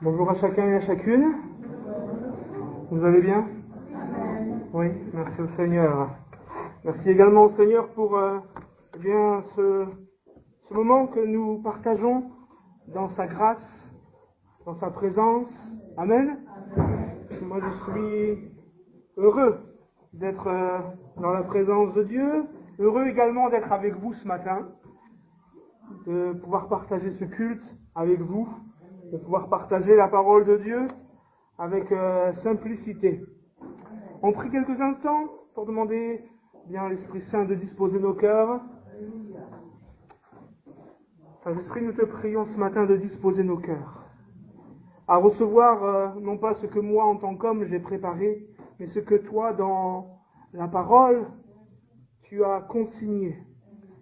Bonjour à chacun et à chacune. Vous allez bien? Oui, merci au Seigneur. Merci également au Seigneur pour ce moment que nous partageons dans sa grâce, dans sa présence. Amen. Moi je suis heureux d'être dans la présence de Dieu, heureux également d'être avec vous ce matin, de pouvoir partager ce culte avec vous, de pouvoir partager la parole de Dieu avec simplicité. On prie quelques instants pour demander bien à l'Esprit Saint de disposer nos cœurs. Saint-Esprit, nous te prions ce matin de disposer nos cœurs à recevoir non pas ce que moi en tant qu'homme j'ai préparé, mais ce que toi dans la parole tu as consigné,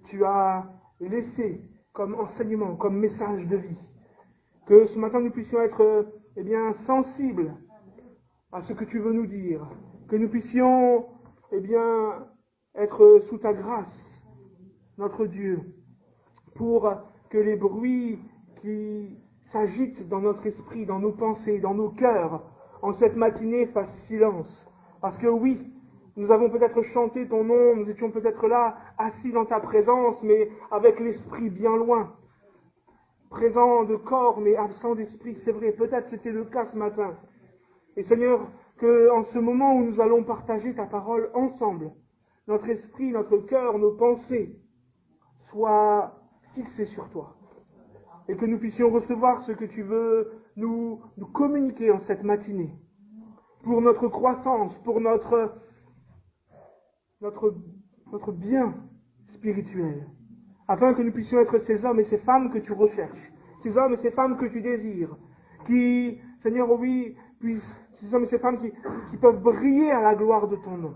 tu as laissé comme enseignement, comme message de vie. Que ce matin nous puissions être sensibles à ce que tu veux nous dire, que nous puissions être sous ta grâce, notre Dieu, pour que les bruits qui s'agitent dans notre esprit, dans nos pensées, dans nos cœurs, en cette matinée fassent silence. Parce que oui, nous avons peut-être chanté ton nom, nous étions peut-être là, assis dans ta présence, mais avec l'esprit bien loin. Présent de corps, mais absent d'esprit, c'est vrai, peut-être c'était le cas ce matin. Et Seigneur, que en ce moment où nous allons partager ta parole ensemble, notre esprit, notre cœur, nos pensées soient fixés sur toi. Et que nous puissions recevoir ce que tu veux nous communiquer en cette matinée. Pour notre croissance, pour notre bien spirituel. Afin que nous puissions être ces hommes et ces femmes que tu recherches. Ces hommes et ces femmes que tu désires. Qui, Seigneur, oui, ces hommes et ces femmes qui peuvent briller à la gloire de ton nom.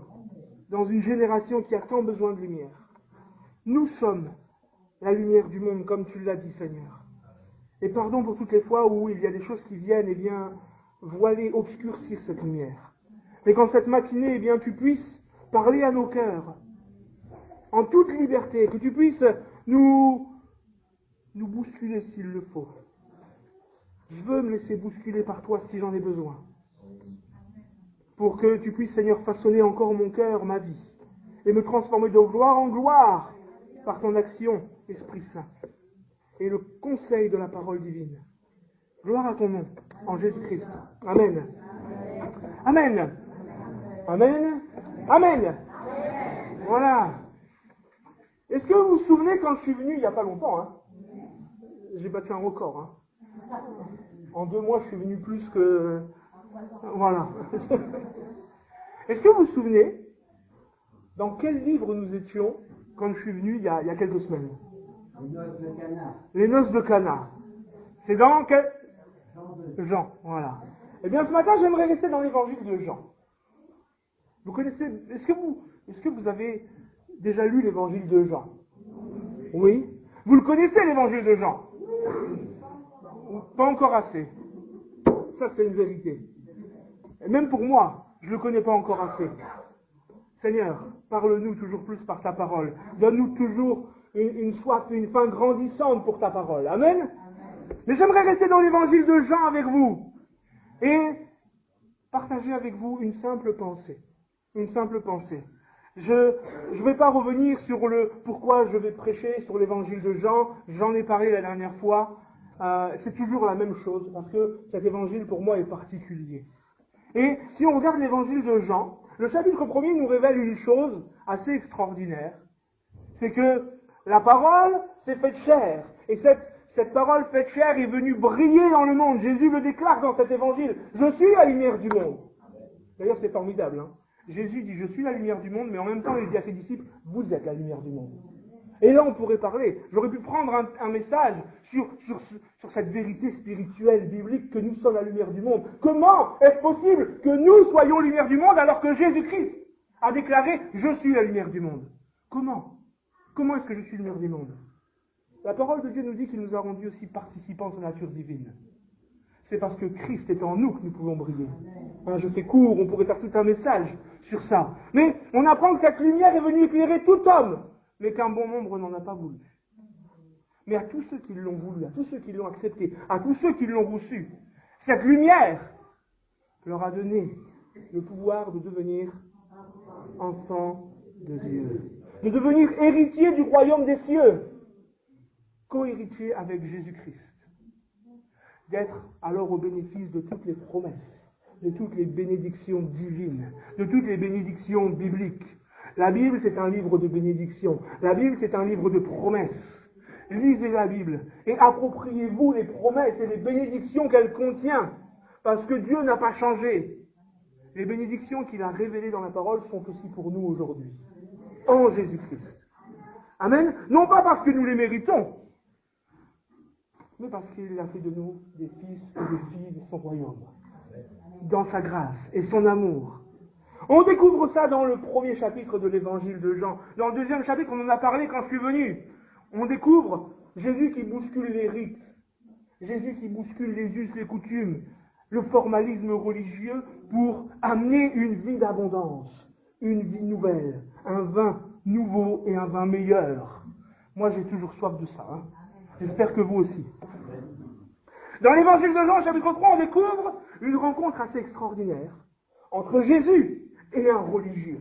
Dans une génération qui a tant besoin de lumière. Nous sommes la lumière du monde, comme tu l'as dit, Seigneur. Et pardon pour toutes les fois où il y a des choses qui viennent, voiler, obscurcir cette lumière. Mais qu'en cette matinée, tu puisses parler à nos cœurs, en toute liberté, que tu puisses nous bousculer s'il le faut. Je veux me laisser bousculer par toi si j'en ai besoin. Pour que tu puisses, Seigneur, façonner encore mon cœur, ma vie, et me transformer de gloire en gloire par ton action, Esprit Saint, et le conseil de la parole divine. Gloire à ton nom, en Jésus-Christ. Amen. Amen. Amen. Amen. Voilà. Est-ce que vous vous souvenez quand je suis venu il n'y a pas longtemps, j'ai battu un record. En 2 mois, je suis venu plus que... Voilà. Est-ce que vous vous souvenez dans quel livre nous étions quand je suis venu il y a quelques semaines? Les Noces de Cana. C'est dans quel... Jean, voilà. Eh bien, ce matin, j'aimerais rester dans l'évangile de Jean. Vous connaissez... Est-ce que vous avez déjà lu l'évangile de Jean? Oui. Vous le connaissez, l'évangile de Jean? Pas encore assez. Ça, c'est une vérité. Et même pour moi, je ne le connais pas encore assez. Seigneur, parle-nous toujours plus par ta parole. Donne-nous toujours une soif et une faim grandissante pour ta parole. Amen. Mais j'aimerais rester dans l'évangile de Jean avec vous et partager avec vous une simple pensée. Une simple pensée. Je ne vais pas revenir sur le pourquoi je vais prêcher sur l'évangile de Jean. J'en ai parlé la dernière fois. C'est toujours la même chose parce que cet évangile pour moi est particulier. Et si on regarde l'évangile de Jean, le chapitre 1er nous révèle une chose assez extraordinaire. C'est que la parole s'est faite chair. Et cette parole faite chair est venue briller dans le monde. Jésus le déclare dans cet évangile. Je suis la lumière du monde. D'ailleurs, c'est formidable. Jésus dit, je suis la lumière du monde, mais en même temps, il dit à ses disciples, vous êtes la lumière du monde. Et là, on pourrait parler. J'aurais pu prendre un message sur cette vérité spirituelle, biblique, que nous sommes la lumière du monde. Comment est-ce possible que nous soyons lumière du monde alors que Jésus-Christ a déclaré, je suis la lumière du monde? Comment est-ce que je suis la lumière du monde? La parole de Dieu nous dit qu'il nous a rendus aussi participants de sa nature divine. C'est parce que Christ est en nous que nous pouvons briller. Je fais court, on pourrait faire tout un message sur ça. Mais on apprend que cette lumière est venue éclairer tout homme, mais qu'un bon nombre n'en a pas voulu. Mais à tous ceux qui l'ont voulu, à tous ceux qui l'ont accepté, à tous ceux qui l'ont reçu, Cette lumière leur a donné le pouvoir de devenir enfants de Dieu, de devenir héritiers du royaume des cieux, co-héritiers avec Jésus-Christ, d'être alors au bénéfice de toutes les promesses, de toutes les bénédictions divines, de toutes les bénédictions bibliques. La Bible, c'est un livre de bénédictions. La Bible, c'est un livre de promesses. Lisez la Bible et appropriez-vous les promesses et les bénédictions qu'elle contient, parce que Dieu n'a pas changé. Les bénédictions qu'il a révélées dans la parole sont aussi pour nous aujourd'hui, en Jésus-Christ. Amen. Non pas parce que nous les méritons, mais parce qu'il a fait de nous des fils et des filles de son royaume, dans sa grâce et son amour. On découvre ça dans le premier chapitre de l'évangile de Jean. Dans le deuxième chapitre, on en a parlé quand je suis venu. On découvre Jésus qui bouscule les rites, Jésus qui bouscule les us, les coutumes, le formalisme religieux pour amener une vie d'abondance, une vie nouvelle, un vin nouveau et un vin meilleur. Moi, j'ai toujours soif de ça. J'espère que vous aussi. Dans l'évangile de Jean, chapitre 3, on découvre une rencontre assez extraordinaire entre Jésus et un religieux.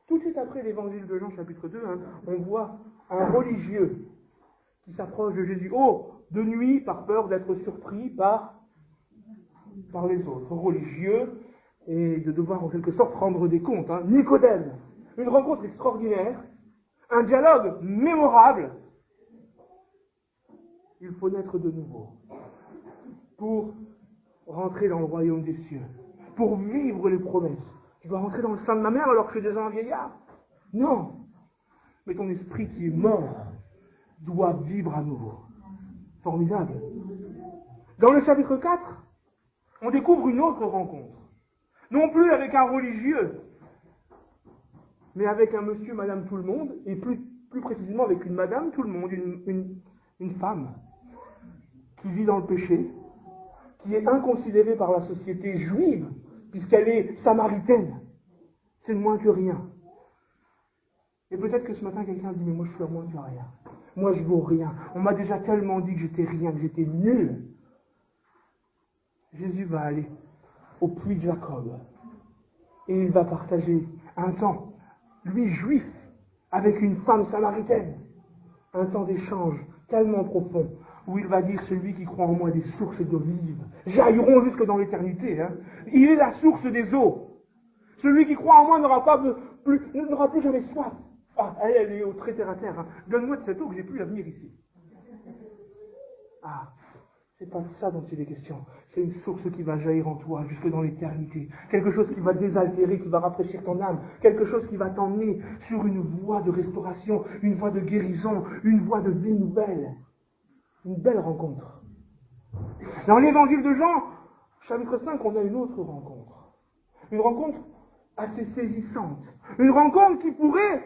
Tout de suite après l'évangile de Jean, chapitre 2, on voit un religieux qui s'approche de Jésus. Oh, de nuit, par peur d'être surpris par les autres religieux et de devoir en quelque sorte rendre des comptes. Nicodème, une rencontre extraordinaire, un dialogue mémorable. Il faut naître de nouveau pour rentrer dans le royaume des cieux, pour vivre les promesses. Je dois rentrer dans le sein de ma mère alors que je suis déjà un vieillard? Non. Mais ton esprit qui est mort doit vivre à nouveau. Formidable. Dans le chapitre 4, on découvre une autre rencontre. Non plus avec un religieux, mais avec un monsieur, madame, tout le monde, et plus précisément avec une madame, tout le monde, une femme qui vit dans le péché, qui est inconsidérée par la société juive, puisqu'elle est samaritaine. C'est de moins que rien. Et peut-être que ce matin, quelqu'un se dit, mais moi je suis à moins que rien. Moi je vaux rien. On m'a déjà tellement dit que j'étais rien, que j'étais nul. Jésus va aller au puits de Jacob. Et il va partager un temps, lui juif, avec une femme samaritaine. Un temps d'échange tellement profond, où il va dire, celui qui croit en moi, des sources d'eau vive jailliront jusque dans l'éternité. Il est la source des eaux. Celui qui croit en moi n'aura plus jamais soif. Ah, elle est au très terre à terre. Donne-moi de cette eau que j'ai plus à venir ici. Ah, c'est pas de ça dont il est question. C'est une source qui va jaillir en toi jusque dans l'éternité. Quelque chose qui va désaltérer, qui va rafraîchir ton âme. Quelque chose qui va t'emmener sur une voie de restauration, une voie de guérison, une voie de vie nouvelle. Une belle rencontre. Dans l'évangile de Jean, chapitre 5, on a une autre rencontre. Une rencontre assez saisissante. Une rencontre qui pourrait,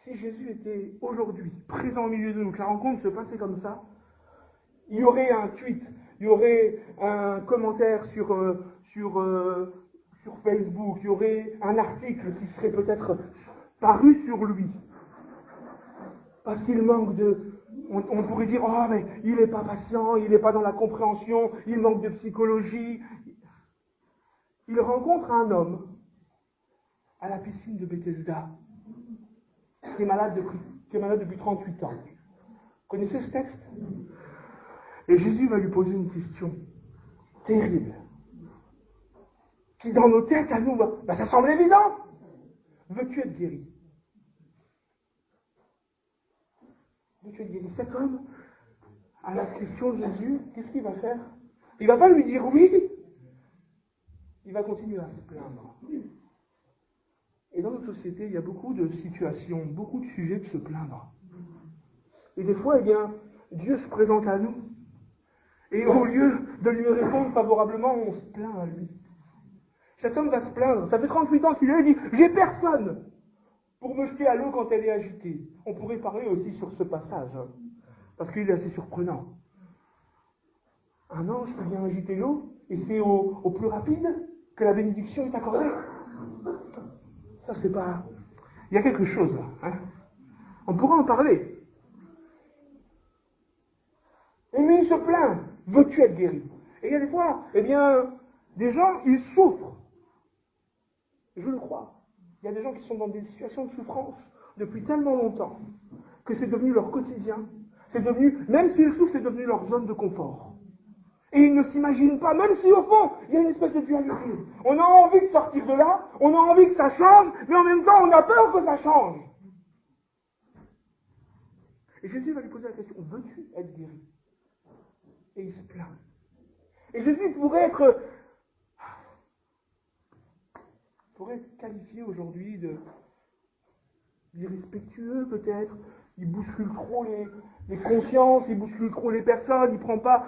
si Jésus était aujourd'hui présent au milieu de nous, que la rencontre se passait comme ça, il y aurait un tweet, il y aurait un commentaire sur Facebook, il y aurait un article qui serait peut-être paru sur lui. Parce qu'il manque on pourrait dire, oh mais il n'est pas patient, il n'est pas dans la compréhension, il manque de psychologie. Il rencontre un homme à la piscine de Bethesda, qui est malade depuis 38 ans. Vous connaissez ce texte? Et Jésus va lui poser une question terrible, qui dans nos têtes à nous, ça semble évident. Veux-tu être guéri? Veux-tu être guéri? Cet homme, à la question de Jésus, qu'est-ce qu'il va faire? Il ne va pas lui dire oui. Il va continuer à se plaindre. Et dans notre société, il y a beaucoup de situations, beaucoup de sujets de se plaindre. Et des fois, Dieu se présente à nous. Et au lieu de lui répondre favorablement, on se plaint à lui. Cet homme va se plaindre. Ça fait 38 ans qu'il est là, il dit, j'ai personne pour me jeter à l'eau quand elle est agitée. On pourrait parler aussi sur ce passage, parce qu'il est assez surprenant. Un ange qui vient agiter l'eau, et c'est au plus rapide que la bénédiction est accordée. Ça, c'est pas... Il y a quelque chose là. On pourra en parler. se plaint. Veux-tu être guéri? Et il y a des fois, eh bien, des gens, ils souffrent. Je le crois. Il y a des gens qui sont dans des situations de souffrance depuis tellement longtemps que c'est devenu leur quotidien. C'est devenu, même s'ils souffrent, c'est devenu leur zone de confort. Et ils ne s'imaginent pas, même si au fond, il y a une espèce de dualité. On a envie de sortir de là, on a envie que ça change, mais en même temps, on a peur que ça change. Et Jésus va lui poser la question, veux-tu être guéri? Et il se plaint. Et Jésus pourrait être qualifié aujourd'hui d'irrespectueux peut-être. Il bouscule trop les consciences, il bouscule trop les personnes, il prend pas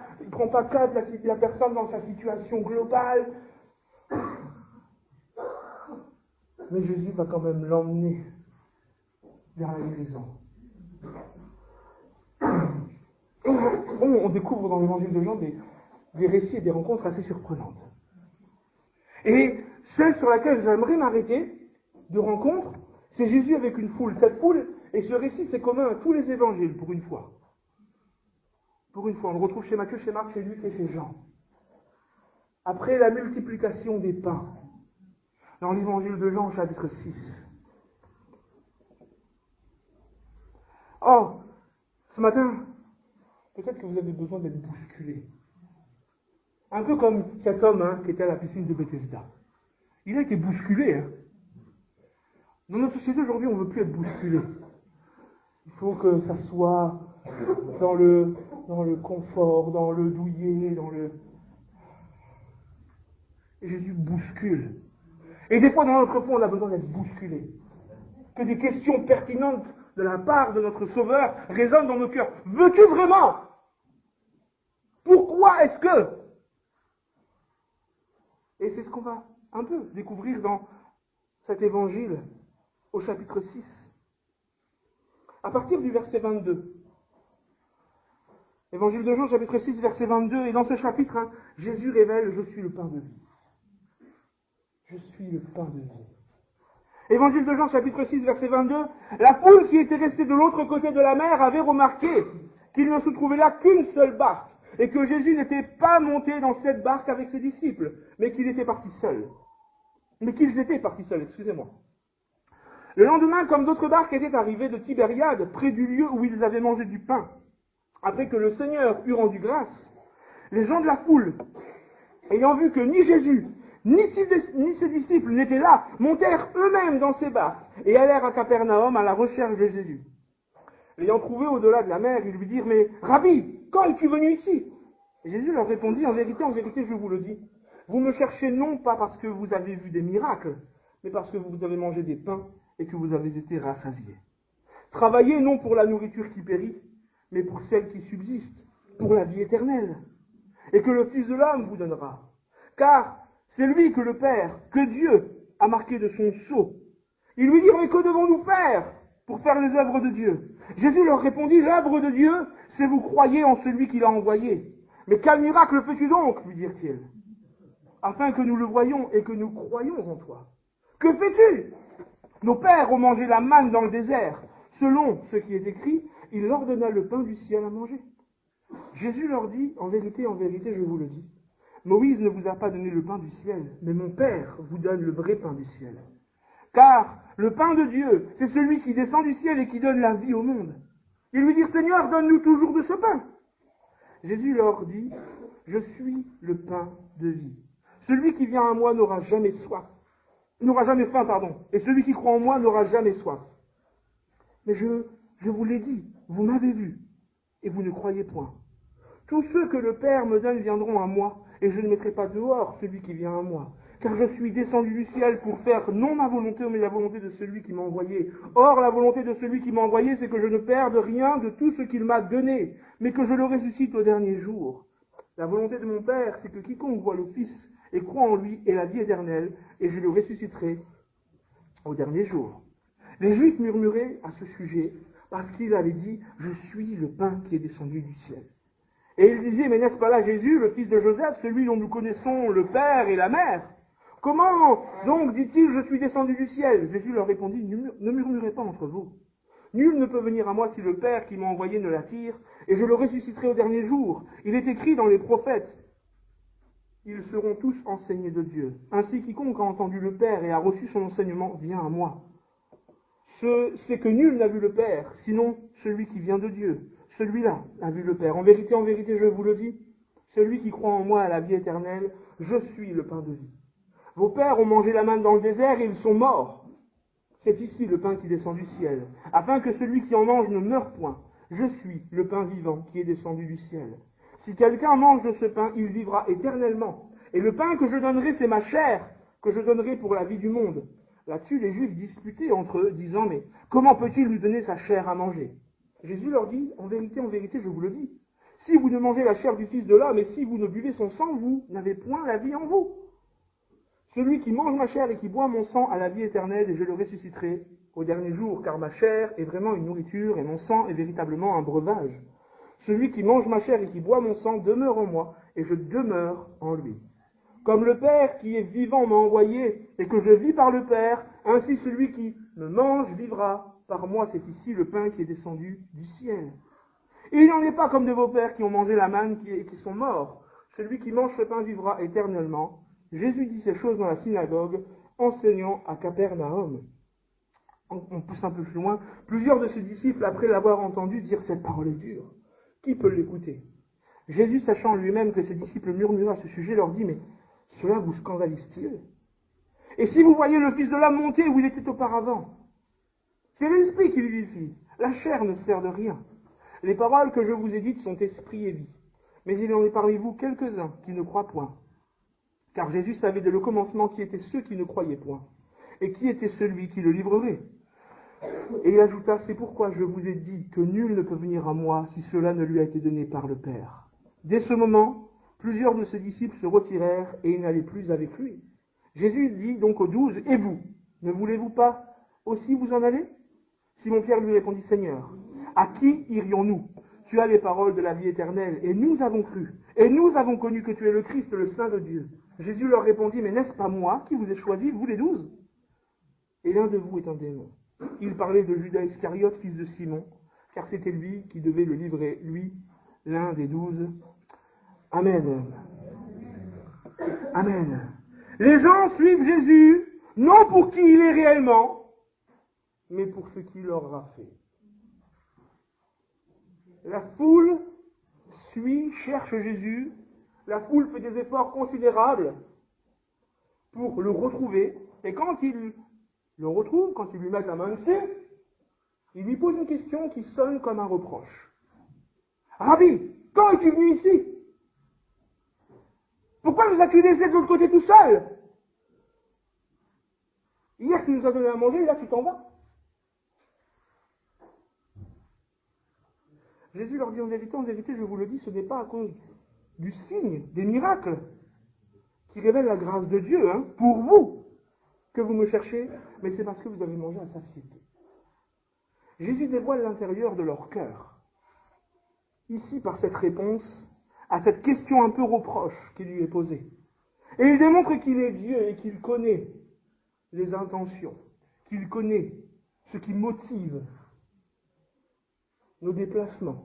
cas de la personne dans sa situation globale. Mais Jésus va quand même l'emmener vers la guérison. On découvre dans l'évangile de Jean des récits et des rencontres assez surprenantes. Et celle sur laquelle j'aimerais m'arrêter de rencontre, c'est Jésus avec une foule. Cette foule, et ce récit, c'est commun à tous les évangiles, pour une fois. Pour une fois, on le retrouve chez Matthieu, chez Marc, chez Luc et chez Jean. Après la multiplication des pains, dans l'évangile de Jean, chapitre 6. Or, ce matin, peut-être que vous avez besoin d'être bousculé. Un peu comme cet homme qui était à la piscine de Bethesda. Il a été bousculé. Dans notre société aujourd'hui, on ne veut plus être bousculé. Il faut que ça soit dans le confort, dans le douillet, Et Jésus bouscule. Et des fois, dans notre foi, on a besoin d'être bousculé. Que des questions pertinentes de la part de notre Sauveur résonnent dans nos cœurs. Veux-tu vraiment? Pourquoi est-ce que? Et c'est ce qu'on va un peu découvrir dans cet évangile au chapitre 6. À partir du verset 22. Évangile de Jean, chapitre 6, verset 22. Et dans ce chapitre, Jésus révèle « Je suis le pain de vie ». Je suis le pain de vie. Évangile de Jean, chapitre 6, verset 22. La foule qui était restée de l'autre côté de la mer avait remarqué qu'il ne se trouvait là qu'une seule barque, et que Jésus n'était pas monté dans cette barque avec ses disciples, mais qu'ils étaient partis seuls. Excusez-moi. Le lendemain, comme d'autres barques étaient arrivées de Tibériade, près du lieu où ils avaient mangé du pain, après que le Seigneur eut rendu grâce, les gens de la foule, ayant vu que ni Jésus, ni ses disciples n'étaient là, montèrent eux-mêmes dans ces barques et allèrent à Capernaum à la recherche de Jésus. L'ayant trouvé au-delà de la mer, ils lui dirent « Mais, Rabbi, quand es-tu venu ici ?» Et Jésus leur répondit « En vérité, je vous le dis, vous me cherchez non pas parce que vous avez vu des miracles, mais parce que vous avez mangé des pains et que vous avez été rassasiés. Travaillez non pour la nourriture qui périt, mais pour celle qui subsiste, pour la vie éternelle, et que le Fils de l'homme vous donnera. Car c'est lui que le Père, que Dieu, a marqué de son sceau. » Ils lui dirent « Mais que devons-nous faire pour faire les œuvres de Dieu ?» Jésus leur répondit « L'œuvre de Dieu, c'est vous croyez en celui qui l'a envoyé. Mais quel miracle fais-tu donc, lui dirent-ils, afin que nous le voyions et que nous croyions en toi. Que fais-tu? Nos pères ont mangé la manne dans le désert. Selon ce qui est écrit, il leur donna le pain du ciel à manger. Jésus leur dit, en vérité, je vous le dis, Moïse ne vous a pas donné le pain du ciel, mais mon Père vous donne le vrai pain du ciel. Car le pain de Dieu, c'est celui qui descend du ciel et qui donne la vie au monde. Ils lui dirent, Seigneur, donne-nous toujours de ce pain. Jésus leur dit, je suis le pain de vie. Celui qui vient à moi n'aura jamais faim, et celui qui croit en moi n'aura jamais soif. Mais je vous l'ai dit, vous m'avez vu, et vous ne croyez point. Tous ceux que le Père me donne viendront à moi, et je ne mettrai pas dehors celui qui vient à moi. Car je suis descendu du ciel pour faire non ma volonté, mais la volonté de celui qui m'a envoyé. Or, la volonté de celui qui m'a envoyé, c'est que je ne perde rien de tout ce qu'il m'a donné, mais que je le ressuscite au dernier jour. La volonté de mon Père, c'est que quiconque voit le Fils et croit en lui ait la vie éternelle, et je le ressusciterai au dernier jour. Les Juifs murmuraient à ce sujet, parce qu'il avait dit, je suis le pain qui est descendu du ciel. Et ils disaient, mais n'est-ce pas là Jésus, le fils de Joseph, celui dont nous connaissons le Père et la Mère? Comment donc dit-il, je suis descendu du ciel? Jésus leur répondit, ne murmurez pas entre vous. Nul ne peut venir à moi si le Père qui m'a envoyé ne l'attire, et je le ressusciterai au dernier jour. Il est écrit dans les prophètes, ils seront tous enseignés de Dieu. Ainsi, quiconque a entendu le Père et a reçu son enseignement vient à moi. C'est que nul n'a vu le Père, sinon celui qui vient de Dieu. Celui-là a vu le Père. En vérité, je vous le dis, celui qui croit en moi a la vie éternelle. Je suis le pain de vie. Vos pères ont mangé la manne dans le désert et ils sont morts. C'est ici le pain qui descend du ciel, afin que celui qui en mange ne meure point. Je suis le pain vivant qui est descendu du ciel. Si quelqu'un mange de ce pain, il vivra éternellement. Et le pain que je donnerai, c'est ma chair, que je donnerai pour la vie du monde. Là-dessus, les Juifs disputaient entre eux, disant, mais comment peut-il lui donner sa chair à manger? Jésus leur dit, en vérité, je vous le dis, si vous ne mangez la chair du Fils de l'homme, et si vous ne buvez son sang, vous n'avez point la vie en vous. Celui qui mange ma chair et qui boit mon sang a la vie éternelle, et je le ressusciterai au dernier jour, car ma chair est vraiment une nourriture, et mon sang est véritablement un breuvage. Celui qui mange ma chair et qui boit mon sang demeure en moi, et je demeure en lui. Comme le Père qui est vivant m'a envoyé, et que je vis par le Père, ainsi celui qui me mange vivra par moi. C'est ici le pain qui est descendu du ciel. Et il n'en est pas comme de vos pères qui ont mangé la manne et qui sont morts. Celui qui mange ce pain vivra éternellement. Jésus dit ces choses dans la synagogue, enseignant à Capernaum. On pousse un peu plus loin. Plusieurs de ses disciples, après l'avoir entendu, dirent « Cette parole est dure. Qui peut l'écouter ?» Jésus, sachant lui-même que ses disciples murmuraient à ce sujet, leur dit « Mais cela vous scandalise-t-il? Et si vous voyez le Fils de l'homme monter où il était auparavant? C'est l'esprit qui vivifie. La chair ne sert de rien. Les paroles que je vous ai dites sont esprit et vie. Mais il y en est parmi vous quelques-uns qui ne croient point. Car Jésus savait dès le commencement qui étaient ceux qui ne croyaient point, et qui était celui qui le livrerait. Et il ajouta, c'est pourquoi je vous ai dit que nul ne peut venir à moi si cela ne lui a été donné par le Père. Dès ce moment, plusieurs de ses disciples se retirèrent et ils n'allaient plus avec lui. Jésus dit donc aux 12, et vous, ne voulez-vous pas aussi vous en aller? Simon-Pierre lui répondit, Seigneur, à qui irions-nous? Tu as les paroles de la vie éternelle, et nous avons cru, et nous avons connu que tu es le Christ, le Saint de Dieu. Jésus leur répondit, mais n'est-ce pas moi qui vous ai choisi, vous les 12? Et l'un de vous est un démon. Il parlait de Judas Iscariote, fils de Simon, car c'était lui qui devait le livrer, lui, l'un des 12. Amen. Amen. Les gens suivent Jésus, non pour qui il est réellement, mais pour ce qu'il leur a fait. La foule cherche Jésus, la foule fait des efforts considérables pour le retrouver, et quand il le retrouve, quand il lui met la main dessus, il lui pose une question qui sonne comme un reproche. Rabbi, quand es-tu venu ici? Pourquoi nous as-tu laissé de l'autre côté tout seul? Hier tu nous as donné à manger, et là tu t'en vas. Jésus leur dit en vérité, je vous le dis, ce n'est pas à cause du signe, des miracles, qui révèlent la grâce de Dieu, pour vous, que vous me cherchez, mais c'est parce que vous avez mangé à satiété. Jésus dévoile l'intérieur de leur cœur. Ici, par cette réponse à cette question un peu reproche qui lui est posée. Et il démontre qu'il est Dieu et qu'il connaît les intentions, qu'il connaît ce qui motive nos déplacements,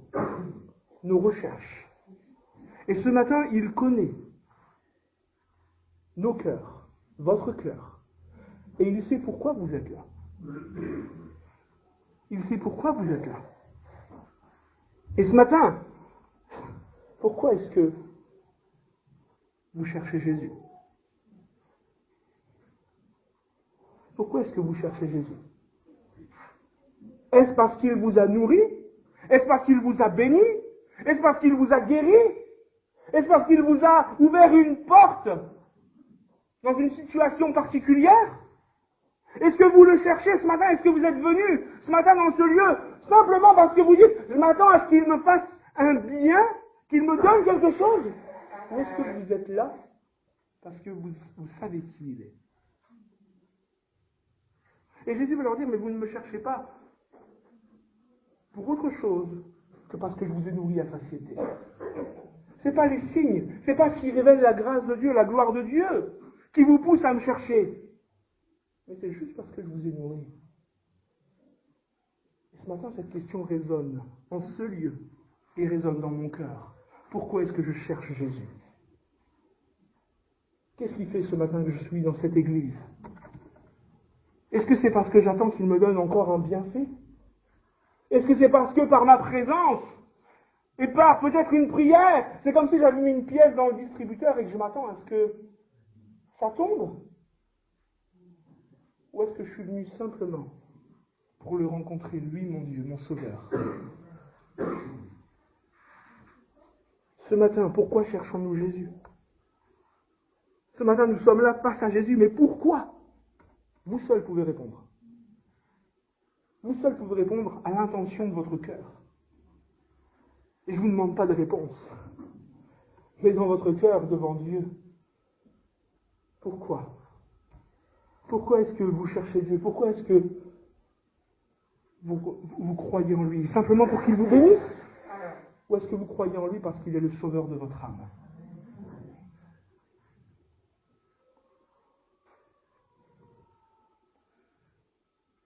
nos recherches. Et ce matin, il connaît nos cœurs, votre cœur. Et il sait pourquoi vous êtes là. Il sait pourquoi vous êtes là. Et ce matin, pourquoi est-ce que vous cherchez Jésus? Pourquoi est-ce que vous cherchez Jésus? Est-ce parce qu'il vous a nourri? Est-ce parce qu'il vous a béni? Est-ce parce qu'il vous a guéri? Est-ce parce qu'il vous a ouvert une porte dans une situation particulière? Est-ce que vous le cherchez ce matin? Est-ce que vous êtes venu ce matin dans ce lieu simplement parce que vous dites je m'attends à ce qu'il me fasse un bien, qu'il me donne quelque chose? Ou est-ce que vous êtes là parce que vous savez qui il est? Et Jésus va leur dire, mais vous ne me cherchez pas pour autre chose que parce que je vous ai nourri à satiété. C'est pas les signes, c'est pas ce qui révèle la grâce de Dieu, la gloire de Dieu, qui vous pousse à me chercher. Mais c'est juste parce que je vous ai nourri. Ce matin, cette question résonne en ce lieu et résonne dans mon cœur. Pourquoi est-ce que je cherche Jésus? Qu'est-ce qui fait ce matin que je suis dans cette église? Est-ce que c'est parce que j'attends qu'il me donne encore un bienfait? Est-ce que c'est parce que par ma présence et par peut-être une prière, c'est comme si j'avais mis une pièce dans le distributeur et que je m'attends à ce que ça tombe? Ou est-ce que je suis venu simplement pour le rencontrer, lui, mon Dieu, mon Sauveur? Ce matin, pourquoi cherchons-nous Jésus? Ce matin, nous sommes là face à Jésus, mais pourquoi? Vous seul pouvez répondre. Vous seul pouvez répondre à l'intention de votre cœur. Et je ne vous demande pas de réponse. Mais dans votre cœur, devant Dieu, pourquoi? Pourquoi est-ce que vous cherchez Dieu? Pourquoi est-ce que vous croyez en lui? Simplement pour qu'il vous bénisse? Ou est-ce que vous croyez en lui parce qu'il est le sauveur de votre âme?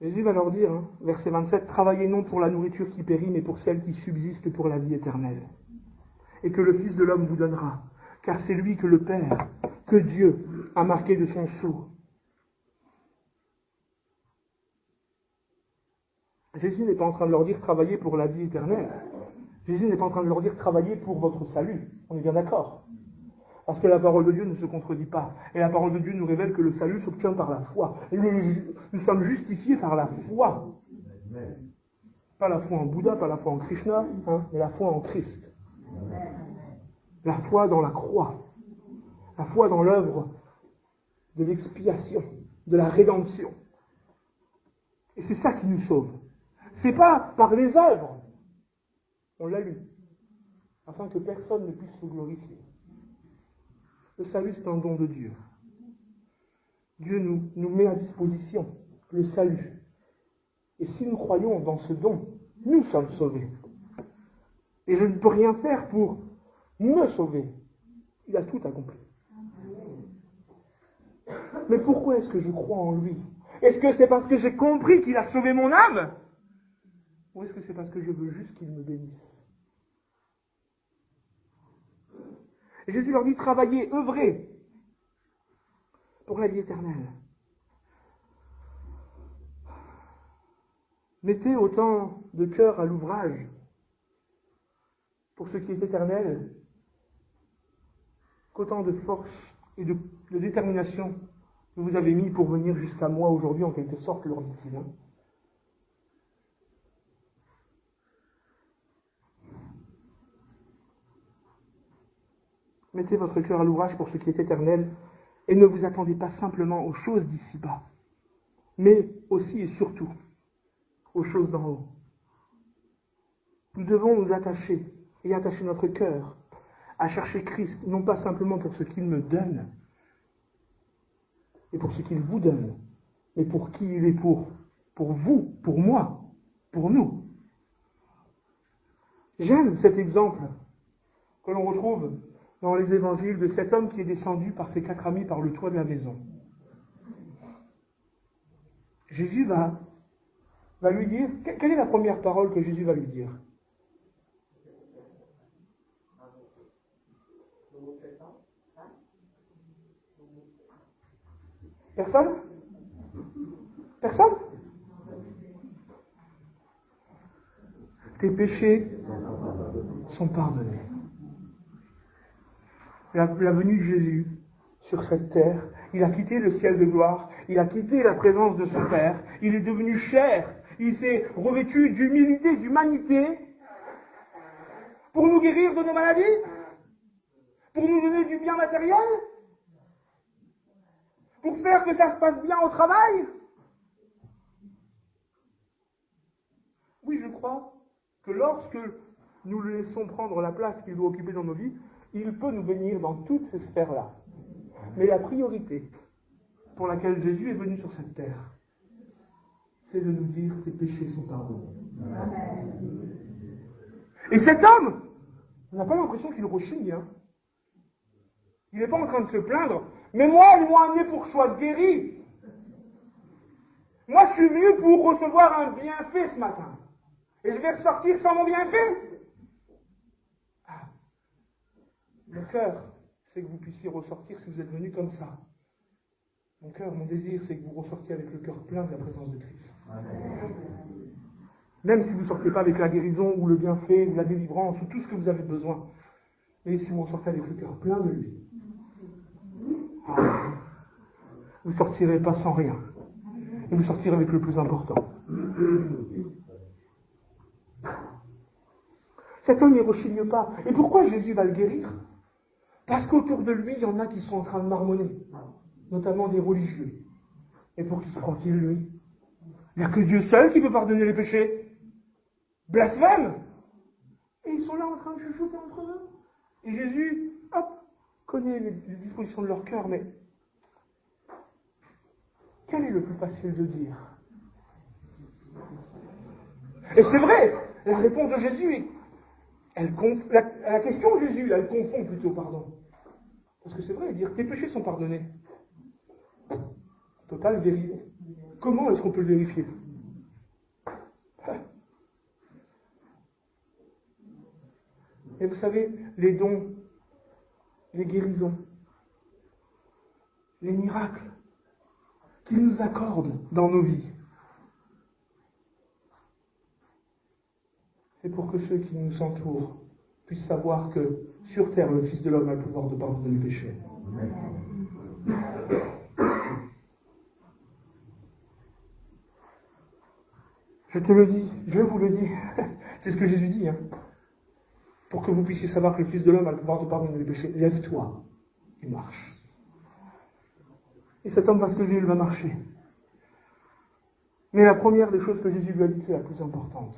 Jésus va leur dire, verset 27, « Travaillez non pour la nourriture qui périt, mais pour celle qui subsiste pour la vie éternelle. Et que le Fils de l'homme vous donnera, car c'est lui que le Père, que Dieu, a marqué de son sceau. » Jésus n'est pas en train de leur dire « Travaillez pour la vie éternelle ». Jésus n'est pas en train de leur dire « Travaillez pour votre salut ». On est bien d'accord. Parce que la parole de Dieu ne se contredit pas. Et la parole de Dieu nous révèle que le salut s'obtient par la foi. Et nous sommes justifiés par la foi. Pas la foi en Bouddha, pas la foi en Krishna, mais la foi en Christ. La foi dans la croix. La foi dans l'œuvre de l'expiation, de la rédemption. Et c'est ça qui nous sauve. C'est pas par les œuvres. On l'a lu. Afin que personne ne puisse se glorifier. Le salut, c'est un don de Dieu. Dieu nous met à disposition le salut. Et si nous croyons dans ce don, nous sommes sauvés. Et je ne peux rien faire pour me sauver. Il a tout accompli. Mais pourquoi est-ce que je crois en lui? Est-ce que c'est parce que j'ai compris qu'il a sauvé mon âme? Ou est-ce que c'est parce que je veux juste qu'il me bénisse? Et Jésus leur dit, travaillez, œuvrez pour la vie éternelle. Mettez autant de cœur à l'ouvrage pour ce qui est éternel qu'autant de force et de détermination que vous avez mis pour venir jusqu'à moi aujourd'hui, en quelque sorte, leur dit-il. Mettez votre cœur à l'ouvrage pour ce qui est éternel et ne vous attendez pas simplement aux choses d'ici-bas, mais aussi et surtout aux choses d'en haut. Nous devons nous attacher et attacher notre cœur à chercher Christ, non pas simplement pour ce qu'il me donne et pour ce qu'il vous donne, mais pour qui il est pour vous, pour moi, pour nous. J'aime cet exemple que l'on retrouve dans les évangiles de cet homme qui est descendu par ses 4 amis par le toit de la maison. Jésus va lui dire, quelle est la première parole que Jésus va lui dire? Personne? Personne? Tes péchés sont pardonnés. La venue de Jésus sur cette terre, il a quitté le ciel de gloire, il a quitté la présence de son Père, il est devenu chair, il s'est revêtu d'humilité, d'humanité, pour nous guérir de nos maladies, pour nous donner du bien matériel, pour faire que ça se passe bien au travail. Oui, je crois que lorsque nous le laissons prendre la place qu'il doit occuper dans nos vies, il peut nous bénir dans toutes ces sphères-là. Mais la priorité pour laquelle Jésus est venu sur cette terre, c'est de nous dire tes péchés sont pardonnés. Et cet homme, on n'a pas l'impression qu'il rechigne. Il n'est pas en train de se plaindre. Mais moi, ils m'ont amené pour que je sois guéri. Moi, je suis venu pour recevoir un bienfait ce matin. Et je vais ressortir sans mon bienfait. Ah. Mon cœur, c'est que vous puissiez ressortir si vous êtes venus comme ça. Mon cœur, mon désir, c'est que vous ressortiez avec le cœur plein de la présence de Christ. Même si vous ne sortez pas avec la guérison, ou le bienfait, ou la délivrance, ou tout ce que vous avez besoin. Mais si vous ressortez avec le cœur plein de lui, vous ne sortirez pas sans rien. Et vous sortirez avec le plus important. Cet homme, il ne rechigne pas. Et pourquoi Jésus va le guérir? Parce qu'autour de lui, il y en a qui sont en train de marmonner. Notamment des religieux. Et pour qu'il se tranquille, lui, il n'y a que Dieu seul qui peut pardonner les péchés. Blasphème! Et ils sont là en train de chuchoter entre eux. Et Jésus, hop, connaît les dispositions de leur cœur, mais quel est le plus facile de dire? Et c'est vrai, la réponse de Jésus, la question de Jésus, elle confond plutôt, pardon. Parce que c'est vrai, dire tes péchés sont pardonnés. On ne peut pas le vérifier. Comment est-ce qu'on peut le vérifier? Et vous savez, les dons, les guérisons, les miracles qu'il nous accorde dans nos vies, c'est pour que ceux qui nous entourent puissent savoir que sur terre, le Fils de l'homme a le pouvoir de pardonner les péchés. Je te le dis, je vous le dis, c'est ce que Jésus dit, pour que vous puissiez savoir que le Fils de l'homme a le pouvoir de pardonner les péchés. Lève-toi et marche. Et cet homme va se lever, il va marcher. Mais la première des choses que Jésus lui a dit, c'est la plus importante.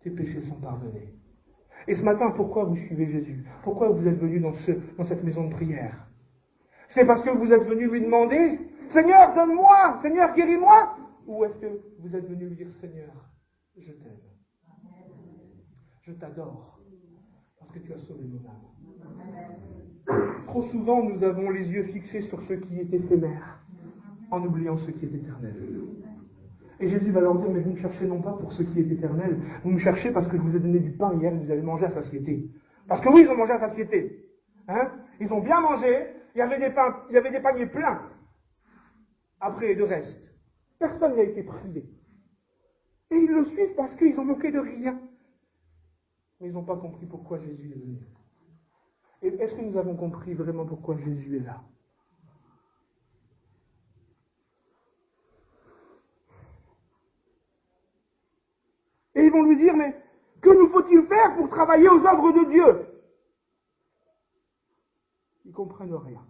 Tes péchés sont pardonnés. Et ce matin, pourquoi vous suivez Jésus? Pourquoi vous êtes venu dans cette maison de prière? C'est parce que vous êtes venu lui demander, Seigneur, donne-moi, Seigneur, guéris-moi? Ou est-ce que vous êtes venu lui dire, Seigneur, je t'aime, je t'adore, parce que tu as sauvé mon âme. Trop souvent, nous avons les yeux fixés sur ce qui est éphémère, en oubliant ce qui est éternel. Et Jésus va leur dire, mais vous me cherchez non pas pour ce qui est éternel, vous me cherchez parce que je vous ai donné du pain hier et vous avez mangé à satiété. Parce que oui, ils ont mangé à satiété. Ils ont bien mangé, il y avait des paniers pleins. Après, de reste. Personne n'a été privé. Et ils le suivent parce qu'ils ont moqué de rien. Mais ils n'ont pas compris pourquoi Jésus est venu. Et est-ce que nous avons compris vraiment pourquoi Jésus est là? Et ils vont lui dire, mais que nous faut-il faire pour travailler aux œuvres de Dieu? Ils ne comprennent rien.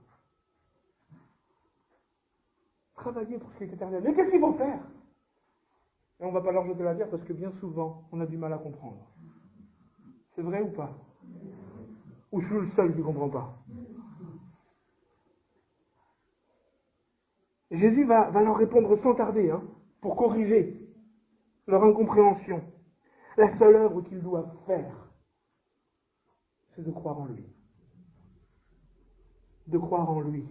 Travailler pour ce qui est éternel. Mais qu'est-ce qu'il faut faire? Et on ne va pas leur jeter la pierre parce que bien souvent, on a du mal à comprendre. C'est vrai ou pas? Ou je suis le seul qui ne comprend pas? Et Jésus va leur répondre sans tarder, pour corriger leur incompréhension. La seule œuvre qu'ils doivent faire, c'est de croire en lui. De croire en lui.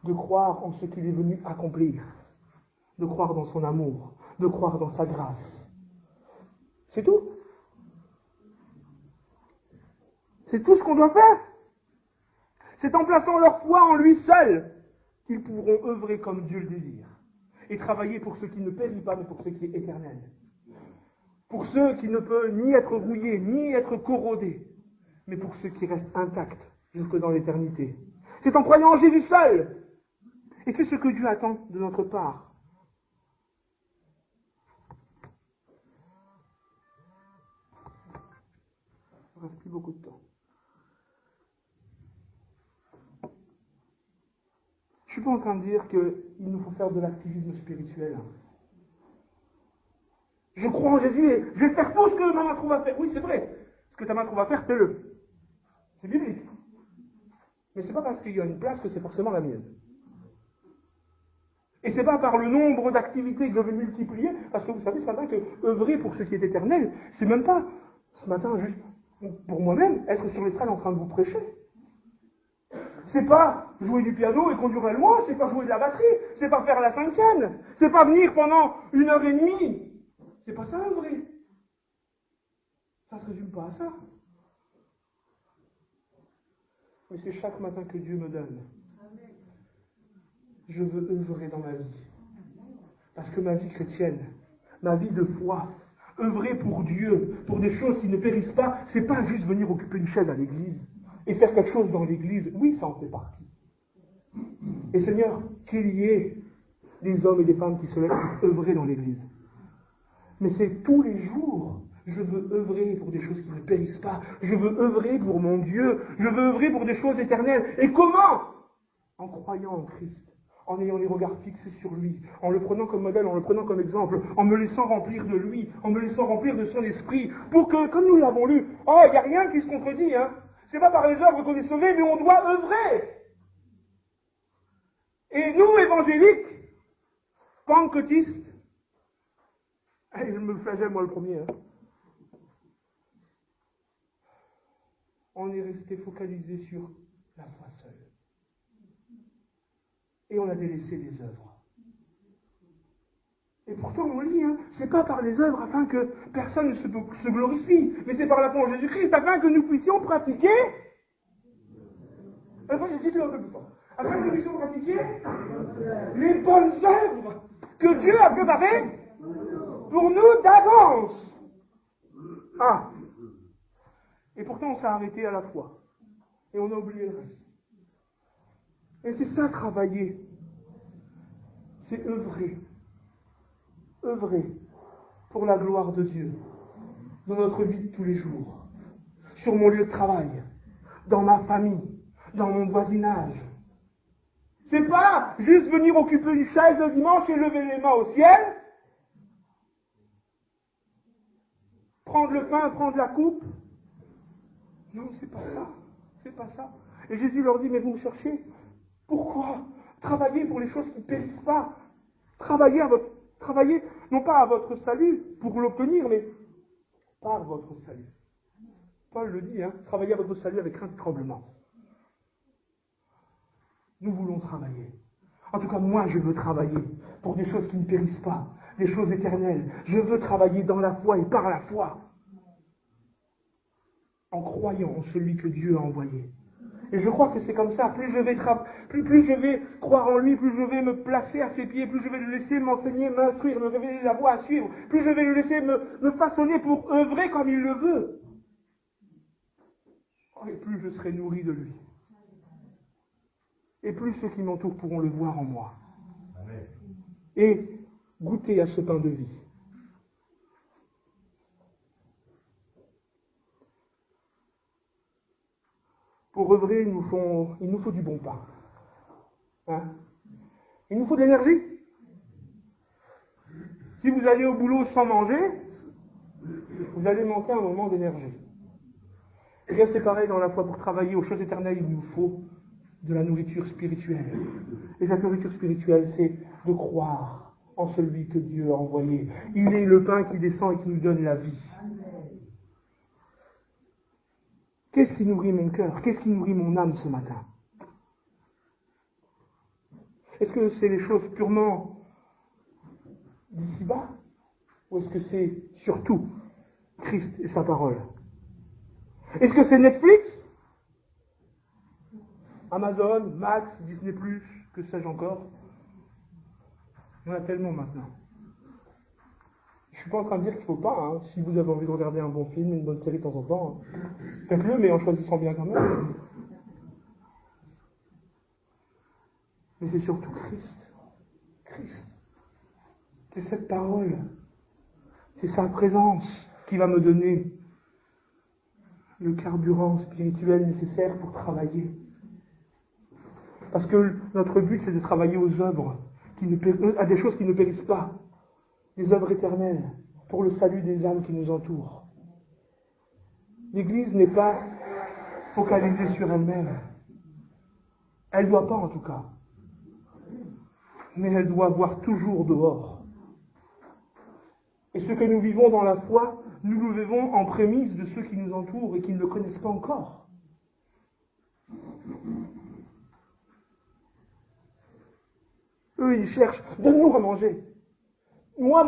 De croire en ce qu'il est venu accomplir. De croire dans son amour. De croire dans sa grâce. C'est tout. C'est tout ce qu'on doit faire. C'est en plaçant leur foi en lui seul qu'ils pourront œuvrer comme Dieu le désire. Et travailler pour ce qui ne périt pas, mais pour ce qui est éternel. Pour ceux qui ne peuvent ni être rouillés, ni être corrodés, mais pour ceux qui restent intacts jusque dans l'éternité. C'est en croyant en Jésus seul. Et c'est ce que Dieu attend de notre part. Il ne reste plus beaucoup de temps. Je ne suis pas en train de dire qu'il nous faut faire de l'activisme spirituel. Je crois en Jésus et je vais faire tout ce que ma main trouve à faire. Oui, c'est vrai. Ce que ta main trouve à faire, fais-le. C'est biblique. Mais c'est pas parce qu'il y a une place que c'est forcément la mienne. Et c'est pas par le nombre d'activités que je vais multiplier, parce que vous savez ce matin que œuvrer pour ce qui est éternel, c'est même pas ce matin juste pour moi-même être sur l'estrade en train de vous prêcher. C'est pas jouer du piano et conduire un loin, c'est pas jouer de la batterie, c'est pas faire la cinquième, c'est pas venir pendant 1h30. C'est pas ça œuvrer. Ça ne se résume pas à ça. Mais c'est chaque matin que Dieu me donne. Je veux œuvrer dans ma vie. Parce que ma vie chrétienne, ma vie de foi, œuvrer pour Dieu, pour des choses qui ne périssent pas, c'est pas juste venir occuper une chaise à l'église et faire quelque chose dans l'église. Oui, ça en fait partie. Et Seigneur, qu'il y ait des hommes et des femmes qui se lèvent pour œuvrer dans l'église. Mais c'est tous les jours. Je veux œuvrer pour des choses qui ne périssent pas. Je veux œuvrer pour mon Dieu. Je veux œuvrer pour des choses éternelles. Et comment? En croyant en Christ. En ayant les regards fixés sur lui, en le prenant comme modèle, en le prenant comme exemple, en me laissant remplir de lui, en me laissant remplir de son esprit, pour que, comme nous l'avons lu, il n'y a rien qui se contredit, hein. C'est pas par les œuvres qu'on est sauvé, mais on doit œuvrer. Et nous, évangéliques, pentecôtistes, et je me flagelle moi le premier, hein, on est resté focalisé sur la foi seule. Et on a délaissé les œuvres. Et pourtant, on lit, hein, c'est pas par les œuvres afin que personne ne se glorifie, mais c'est par la foi en Jésus-Christ afin que nous puissions pratiquer. Dites-le un peu plus fort. Afin que nous puissions pratiquer les bonnes œuvres que Dieu a préparées pour nous d'avance. Ah. Et pourtant, on s'est arrêté à la foi. Et on a oublié le reste. Et c'est ça, travailler. C'est œuvrer. Œuvrer pour la gloire de Dieu. Dans notre vie de tous les jours. Sur mon lieu de travail. Dans ma famille. Dans mon voisinage. C'est pas juste venir occuper une chaise le dimanche et lever les mains au ciel. Prendre le pain, prendre la coupe. Non, c'est pas ça. C'est pas ça. Et Jésus leur dit, mais vous me cherchez? Pourquoi? Travailler pour les choses qui ne périssent pas. Travailler, non pas à votre salut, pour l'obtenir, mais par votre salut. Paul le dit, hein, travailler à votre salut avec crainte et tremblement. Nous voulons travailler. En tout cas, moi, je veux travailler pour des choses qui ne périssent pas, des choses éternelles. Je veux travailler dans la foi et par la foi. En croyant en celui que Dieu a envoyé. Et je crois que c'est comme ça. Plus je vais croire en lui, plus je vais me placer à ses pieds, plus je vais le laisser m'enseigner, m'instruire, me révéler la voie à suivre, plus je vais le laisser me façonner pour œuvrer comme il le veut. Et plus je serai nourri de lui. Et plus ceux qui m'entourent pourront le voir en moi. Amen. Et goûter à ce pain de vie. Pour œuvrer, il nous faut du bon pain. Hein? Il nous faut de l'énergie. Si vous allez au boulot sans manger, vous allez manquer un moment d'énergie. Et bien c'est pareil dans la foi. Pour travailler aux choses éternelles, il nous faut de la nourriture spirituelle. Et cette nourriture spirituelle, c'est de croire en celui que Dieu a envoyé. Il est le pain qui descend et qui nous donne la vie. Qu'est-ce qui nourrit mon cœur? Qu'est-ce qui nourrit mon âme ce matin? Est-ce que c'est les choses purement d'ici-bas? Ou est-ce que c'est surtout Christ et sa parole? Est-ce que c'est Netflix? Amazon, Max, Disney+, que sais-je encore? Il y en a tellement maintenant. Je ne suis pas en train de dire qu'il ne faut pas, hein, si vous avez envie de regarder un bon film, une bonne série de temps en temps, hein, faites-le, mais en choisissant bien quand même. Mais c'est surtout Christ. Christ. C'est cette parole. C'est sa présence qui va me donner le carburant spirituel nécessaire pour travailler. Parce que notre but, c'est de travailler aux œuvres, à des choses qui ne périssent pas. Des œuvres éternelles, pour le salut des âmes qui nous entourent. L'Église n'est pas focalisée sur elle-même. Elle ne doit pas en tout cas. Mais elle doit voir toujours dehors. Et ce que nous vivons dans la foi, nous le vivons en prémisse de ceux qui nous entourent et qui ne le connaissent pas encore. Eux, ils cherchent, donne-nous à manger. Moi.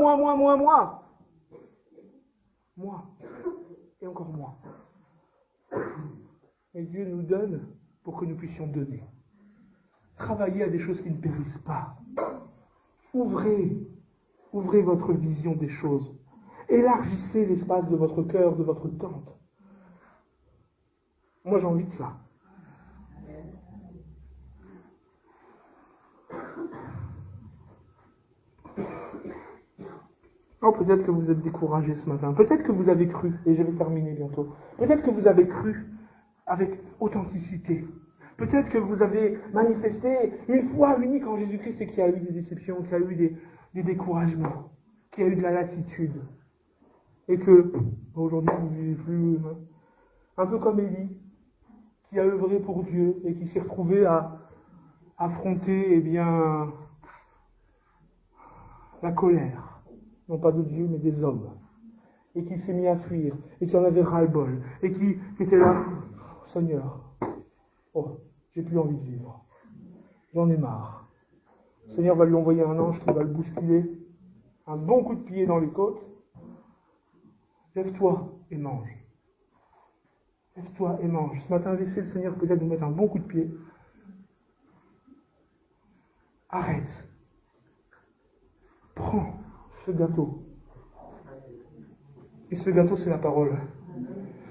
et encore moins. Mais Dieu nous donne pour que nous puissions donner. Travaillez à des choses qui ne périssent pas. Ouvrez votre vision des choses. Élargissez l'espace de votre cœur, de votre tente. Moi, j'ai envie de ça. Oh, peut-être que vous êtes découragé ce matin. Peut-être que vous avez cru, et je vais terminer bientôt. Peut-être que vous avez cru avec authenticité. Peut-être que vous avez manifesté une foi unique en Jésus-Christ et qu'il y a eu des déceptions, qu'il y a eu des découragements, qu'il y a eu de la lassitude. Et que, aujourd'hui, vous ne vivez plus, un peu comme Élie, qui a œuvré pour Dieu et qui s'est retrouvé à affronter, la colère. Non pas de Dieu, mais des hommes. Et qui s'est mis à fuir, et qui en avait ras-le-bol, et qui était là, Seigneur, j'ai plus envie de vivre. J'en ai marre. Le Seigneur va lui envoyer un ange qui va le bousculer, un bon coup de pied dans les côtes. Lève-toi et mange. Lève-toi et mange. Ce matin, laissez le Seigneur peut-être vous mettre un bon coup de pied. Arrête. Prends ce gâteau. Et ce gâteau, c'est la parole.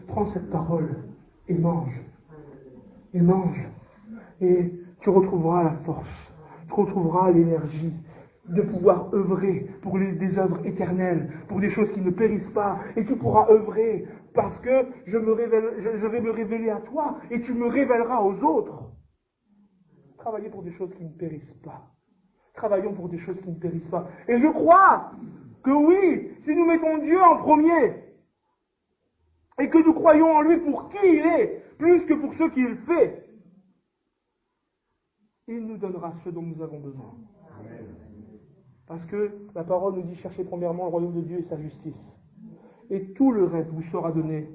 Prends cette parole et mange. Et mange. Et tu retrouveras la force. Tu retrouveras l'énergie de pouvoir œuvrer pour des œuvres éternelles, pour des choses qui ne périssent pas. Et tu pourras œuvrer parce que je vais me révéler à toi et tu me révéleras aux autres. Travaillez pour des choses qui ne périssent pas. Travaillons pour des choses qui ne périssent pas. Et je crois que oui, si nous mettons Dieu en premier, et que nous croyons en lui pour qui il est, plus que pour ce qu'il fait, il nous donnera ce dont nous avons besoin. Parce que la parole nous dit cherchez premièrement le royaume de Dieu et sa justice. Et tout le reste vous sera donné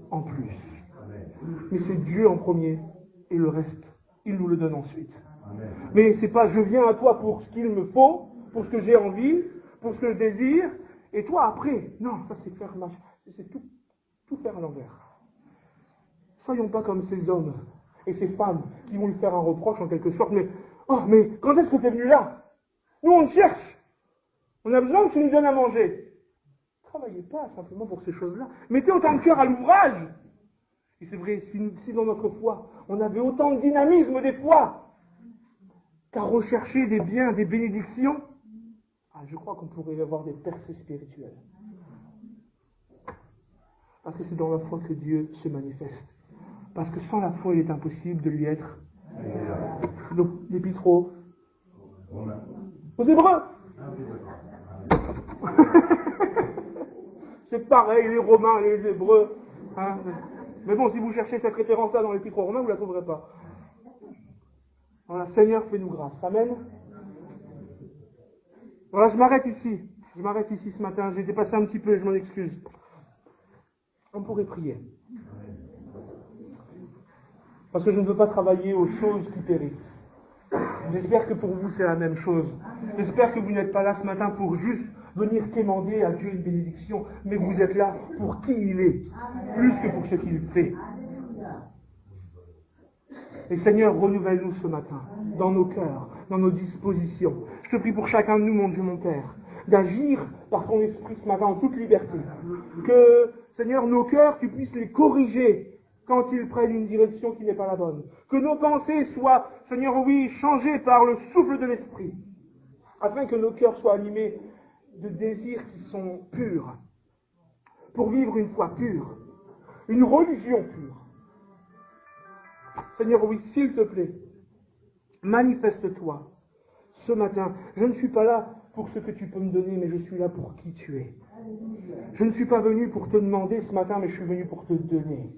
en plus. Mais c'est Dieu en premier et le reste, il nous le donne ensuite. Mais c'est pas je viens à toi pour ce qu'il me faut, pour ce que j'ai envie, pour ce que je désire, et toi après. Non, ça c'est faire c'est tout faire à l'envers. Soyons pas comme ces hommes et ces femmes qui vont lui faire un reproche en quelque sorte, mais quand est-ce que tu es venu là? Nous on te cherche. On a besoin que tu nous donnes à manger. Travaillez pas simplement pour ces choses-là. Mettez autant de cœur à l'ouvrage. Et c'est vrai, si dans notre foi, on avait autant de dynamisme des fois, qu'à rechercher des biens, des bénédictions, je crois qu'on pourrait y avoir des percées spirituelles. Parce que c'est dans la foi que Dieu se manifeste. Parce que sans la foi, il est impossible de lui être. L'épître aux Hébreux. C'est pareil, les Romains, les Hébreux. Mais bon, si vous cherchez cette référence-là dans l'épître aux Romains, vous ne la trouverez pas. Voilà, Seigneur, fais-nous grâce. Amen. Voilà, je m'arrête ici. Ce matin. J'ai dépassé un petit peu, je m'en excuse. On pourrait prier. Parce que je ne veux pas travailler aux choses qui périssent. J'espère que pour vous c'est la même chose. J'espère que vous n'êtes pas là ce matin pour juste venir quémander à Dieu une bénédiction, mais que vous êtes là pour qui il est, plus que pour ce qu'il fait. Et Seigneur, renouvelle-nous ce matin, dans nos cœurs, dans nos dispositions. Je te prie pour chacun de nous, mon Dieu, mon Père, d'agir par ton esprit ce matin en toute liberté. Que, Seigneur, nos cœurs, tu puisses les corriger quand ils prennent une direction qui n'est pas la bonne. Que nos pensées soient, Seigneur, oui, changées par le souffle de l'esprit, afin que nos cœurs soient animés de désirs qui sont purs, pour vivre une foi pure, une religion pure. Seigneur, oui, s'il te plaît, manifeste-toi ce matin. Je ne suis pas là pour ce que tu peux me donner, mais je suis là pour qui tu es. Je ne suis pas venu pour te demander ce matin, mais je suis venu pour te donner.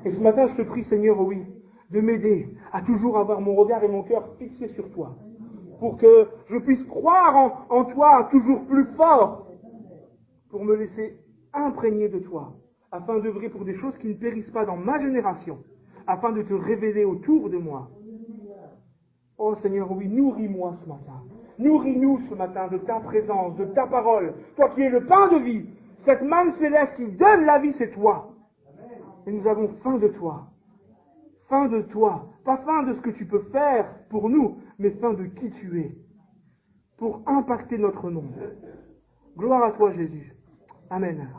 Et ce matin, je te prie, Seigneur, oui, de m'aider à toujours avoir mon regard et mon cœur fixés sur toi, pour que je puisse croire en toi toujours plus fort, pour me laisser imprégner de toi, afin d'œuvrer pour des choses qui ne périssent pas dans ma génération, afin de te révéler autour de moi. Oh Seigneur, oui, nourris-moi ce matin. Nourris-nous ce matin de ta présence, de ta parole. Toi qui es le pain de vie. Cette manne céleste qui donne la vie, c'est toi. Et nous avons faim de toi. Faim de toi. Pas faim de ce que tu peux faire pour nous, mais faim de qui tu es. Pour impacter notre monde. Gloire à toi, Jésus. Amen.